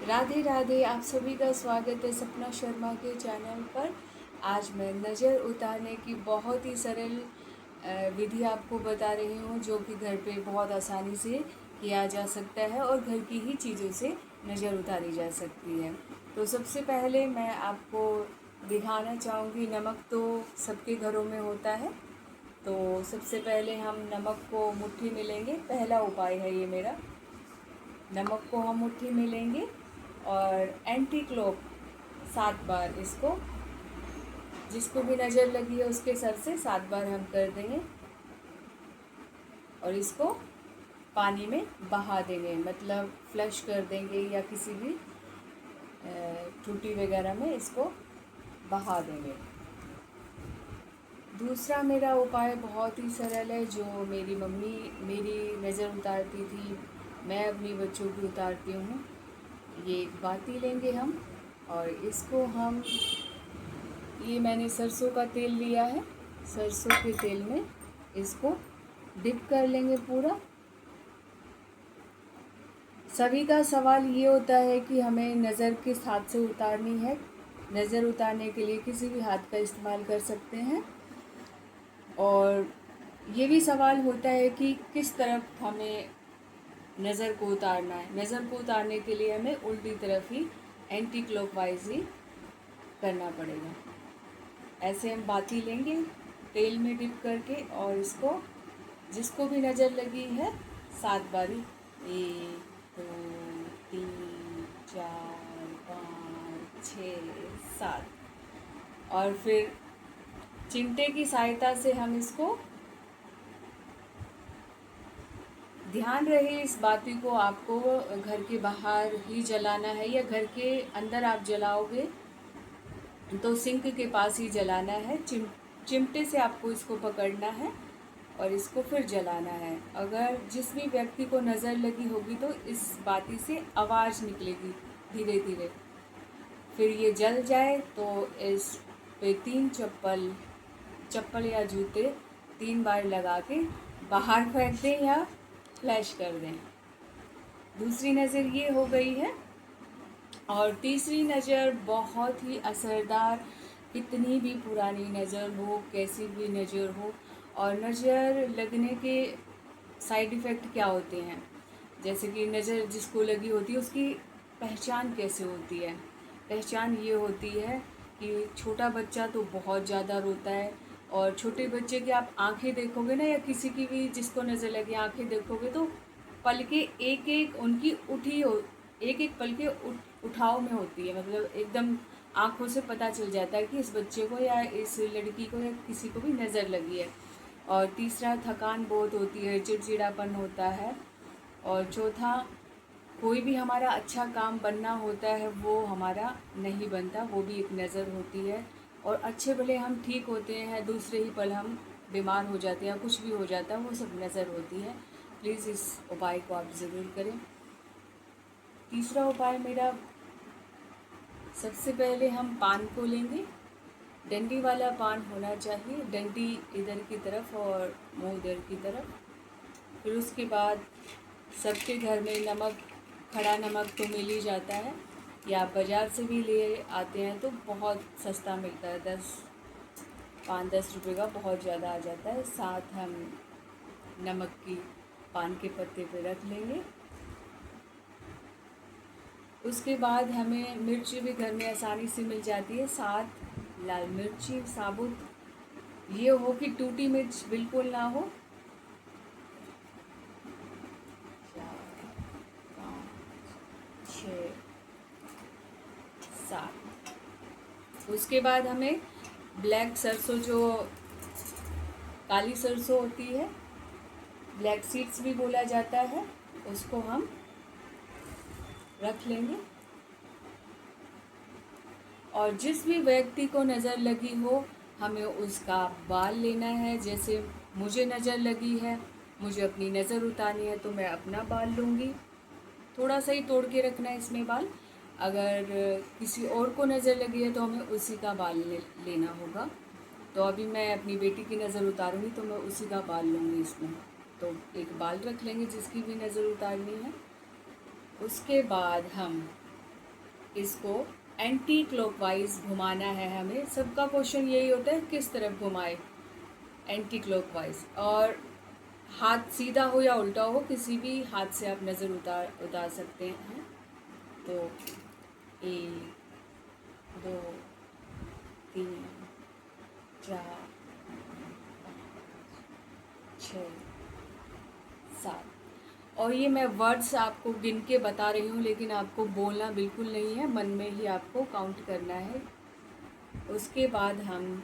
राधे राधे। आप सभी का स्वागत है सपना शर्मा के चैनल पर। आज मैं नज़र उतारने की बहुत ही सरल विधि आपको बता रही हूँ, जो कि घर पे बहुत आसानी से किया जा सकता है और घर की ही चीज़ों से नज़र उतारी जा सकती है। तो सबसे पहले मैं आपको दिखाना चाहूँगी, नमक तो सबके घरों में होता है। तो सबसे पहले हम नमक को मुट्ठी में लेंगे। पहला उपाय है ये मेरा। नमक को हम मुट्ठी में लेंगे और एंटी क्लॉक 7 बार इसको, जिसको भी नज़र लगी है उसके सर से 7 बार हम कर देंगे और इसको पानी में बहा देंगे, मतलब फ्लश कर देंगे या किसी भी टूटी वगैरह में इसको बहा देंगे। दूसरा मेरा उपाय बहुत ही सरल है, जो मेरी मम्मी मेरी नज़र उतारती थी, मैं अपनी बच्चों की उतारती हूँ। ये एक बाती लेंगे हम और इसको हम, ये मैंने सरसों का तेल लिया है, सरसों के तेल में इसको डिप कर लेंगे पूरा। सभी का सवाल ये होता है कि हमें नज़र किस हाथ से उतारनी है। नज़र उतारने के लिए किसी भी हाथ का इस्तेमाल कर सकते हैं। और ये भी सवाल होता है कि किस तरफ हमें नज़र को उतारना है। नज़र को उतारने के लिए हमें उल्टी तरफ ही, एंटी क्लॉकवाइज ही करना पड़ेगा। ऐसे हम बाती लेंगे तेल में डिप करके और इसको, जिसको भी नज़र लगी है 7 बारी, 1 2 3 4 5 6 7, और फिर चिमटे की सहायता से हम इसको, ध्यान रहे इस बाती को आपको घर के बाहर ही जलाना है, या घर के अंदर आप जलाओगे तो सिंक के पास ही जलाना है। चिमटे से आपको इसको पकड़ना है और इसको फिर जलाना है। अगर जिस भी व्यक्ति को नज़र लगी होगी तो इस बाती से आवाज़ निकलेगी धीरे धीरे। फिर ये जल जाए तो इस पे 3 चप्पल या जूते 3 बार लगा के बाहर फेंक दें या फ्लैश कर दें। दूसरी नज़र ये हो गई है। और तीसरी नज़र बहुत ही असरदार, कितनी भी पुरानी नज़र हो, कैसी भी नज़र हो, और नज़र लगने के साइड इफ़ेक्ट क्या होते हैं, जैसे कि नज़र जिसको लगी होती है उसकी पहचान कैसे होती है। पहचान ये होती है कि छोटा बच्चा तो बहुत ज़्यादा रोता है, और छोटे बच्चे की आप आंखें देखोगे ना, या किसी की भी जिसको नज़र लगी आंखें देखोगे तो पलके एक एक उनकी उठी हो, एक एक पलके उठाव में होती है, मतलब एकदम आँखों से पता चल जाता है कि इस बच्चे को या इस लड़की को या किसी को भी नज़र लगी है। और तीसरा, थकान बहुत होती है, चिड़चिड़ापन होता है। और चौथा, कोई भी हमारा अच्छा काम बनना होता है वो हमारा नहीं बनता, वो भी एक नज़र होती है। और अच्छे भले हम ठीक होते हैं, दूसरे ही पल हम बीमार हो जाते हैं, कुछ भी हो जाता है, वो सब नज़र होती है। प्लीज़ इस उपाय को आप ज़रूर करें। तीसरा उपाय मेरा, सबसे पहले हम पान को लेंगे। डंडी वाला पान होना चाहिए, डंडी इधर की तरफ और मुंह इधर की तरफ। फिर उसके बाद सबके घर में नमक, खड़ा नमक तो मिल ही जाता है, या आप बाज़ार से भी ले आते हैं तो बहुत सस्ता मिलता है, 5-10 रुपये का बहुत ज़्यादा आ जाता है। साथ हम नमक की पान के पत्ते पे रख लेंगे। उसके बाद हमें मिर्ची भी घर में आसानी से मिल जाती है, साथ लाल मिर्ची साबुत, ये हो कि टूटी मिर्च बिल्कुल ना हो। 4 5 6 7। उसके बाद हमें ब्लैक सरसों, जो काली सरसों होती है, ब्लैक सीड्स भी बोला जाता है, उसको हम रख लेंगे। और जिस भी व्यक्ति को नज़र लगी हो हमें उसका बाल लेना है। जैसे मुझे नज़र लगी है, मुझे अपनी नज़र उतारनी है तो मैं अपना बाल लूँगी, थोड़ा सा ही तोड़ के रखना है इसमें बाल। अगर किसी और को नज़र लगी है तो हमें उसी का बाल लेना होगा। तो अभी मैं अपनी बेटी की नज़र उतारूँगी तो मैं उसी का बाल लूँगी इसमें। तो एक बाल रख लेंगे जिसकी भी नज़र उतारनी है। उसके बाद हम इसको एंटी क्लॉकवाइज घुमाना है हमें। सबका क्वेश्चन यही होता है किस तरफ घुमाए, एंटी क्लॉकवाइज। और हाथ सीधा हो या उल्टा हो, किसी भी हाथ से आप नज़र उतार सकते हैं। तो 1 2 3 4 6 7। और ये मैं वर्ड्स आपको गिन के बता रही हूँ, लेकिन आपको बोलना बिल्कुल नहीं है, मन में ही आपको काउंट करना है। उसके बाद हम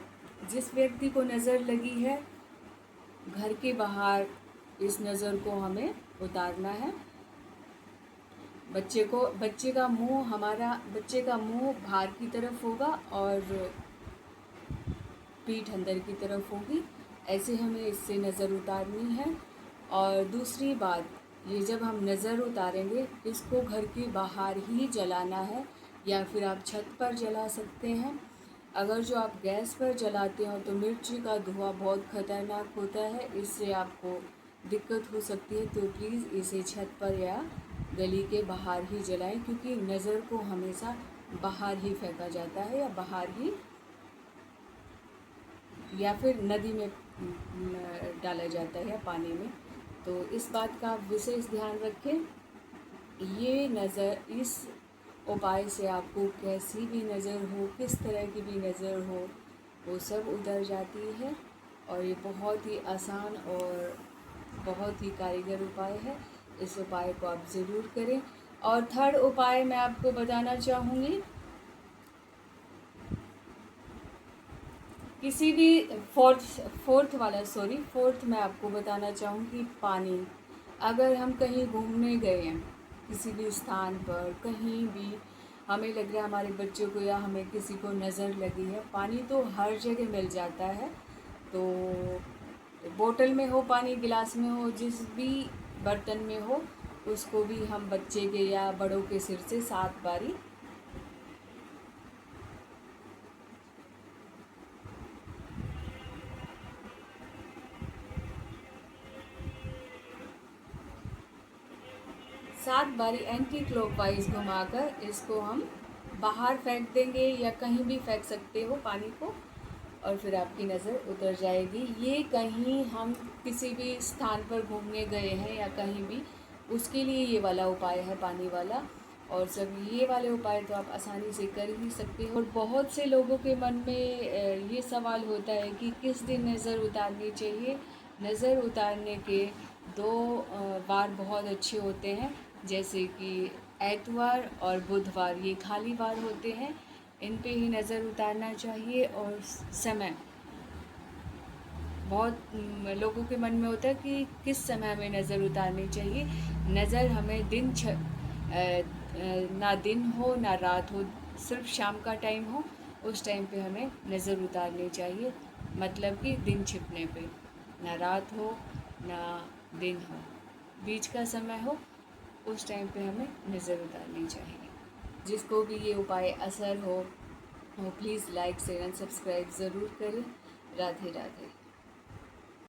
जिस व्यक्ति को नज़र लगी है घर के बाहर, इस नज़र को हमें उतारना है। बच्चे का मुंह बाहर की तरफ होगा और पीठ अंदर की तरफ होगी। ऐसे हमें इससे नज़र उतारनी है। और दूसरी बात, ये जब हम नज़र उतारेंगे इसको घर के बाहर ही जलाना है, या फिर आप छत पर जला सकते हैं। अगर जो आप गैस पर जलाते हो तो मिर्ची का धुआं बहुत ख़तरनाक होता है, इससे आपको दिक्कत हो सकती है। तो प्लीज़ इसे छत पर या गली के बाहर ही जलाएं, क्योंकि नज़र को हमेशा बाहर ही फेंका जाता है, या बाहर ही या फिर नदी में डाला जाता है या पानी में। तो इस बात का विशेष ध्यान रखें। ये नज़र, इस उपाय से आपको कैसी भी नज़र हो, किस तरह की भी नज़र हो, वो सब उतर जाती है। और ये बहुत ही आसान और बहुत ही कारगर उपाय है। इस उपाय को आप ज़रूर करें। और थर्ड उपाय मैं आपको बताना चाहूँगी, किसी भी फोर्थ मैं आपको बताना चाहूँगी, पानी। अगर हम कहीं घूमने गए हैं, किसी भी स्थान पर, कहीं भी हमें लग रहा है हमारे बच्चों को या हमें किसी को नज़र लगी है, पानी तो हर जगह मिल जाता है। तो बोतल में हो पानी, गिलास में हो, जिस भी बर्तन में हो, उसको भी हम बच्चे के या बड़ों के सिर से 7 बारी एंटी क्लॉकवाइज घुमाकर इसको हम बाहर फेंक देंगे, या कहीं भी फेंक सकते हो पानी को, और फिर आपकी नज़र उतर जाएगी। ये कहीं हम किसी भी स्थान पर घूमने गए हैं या कहीं भी, उसके लिए ये वाला उपाय है, पानी वाला। और सब ये वाले उपाय तो आप आसानी से कर ही सकते हो। और बहुत से लोगों के मन में ये सवाल होता है कि किस दिन नज़र उतारनी चाहिए। नज़र उतारने के 2 वार बहुत अच्छे होते हैं, जैसे कि एतवार और बुधवार, ये खाली वार होते हैं, इन पे ही नज़र उतारना चाहिए। और समय, बहुत लोगों के मन में होता है कि किस समय हमें नज़र उतारनी चाहिए। नज़र हमें ना दिन हो ना रात हो, सिर्फ शाम का टाइम हो, उस टाइम पे हमें नज़र उतारनी चाहिए। मतलब कि दिन छिपने पे, ना रात हो ना दिन हो, बीच का समय हो, उस टाइम पे हमें नज़र उतारनी चाहिए। जिसको भी ये उपाय असर हो वो please like share and subscribe ज़रूर करें। राधे राधे।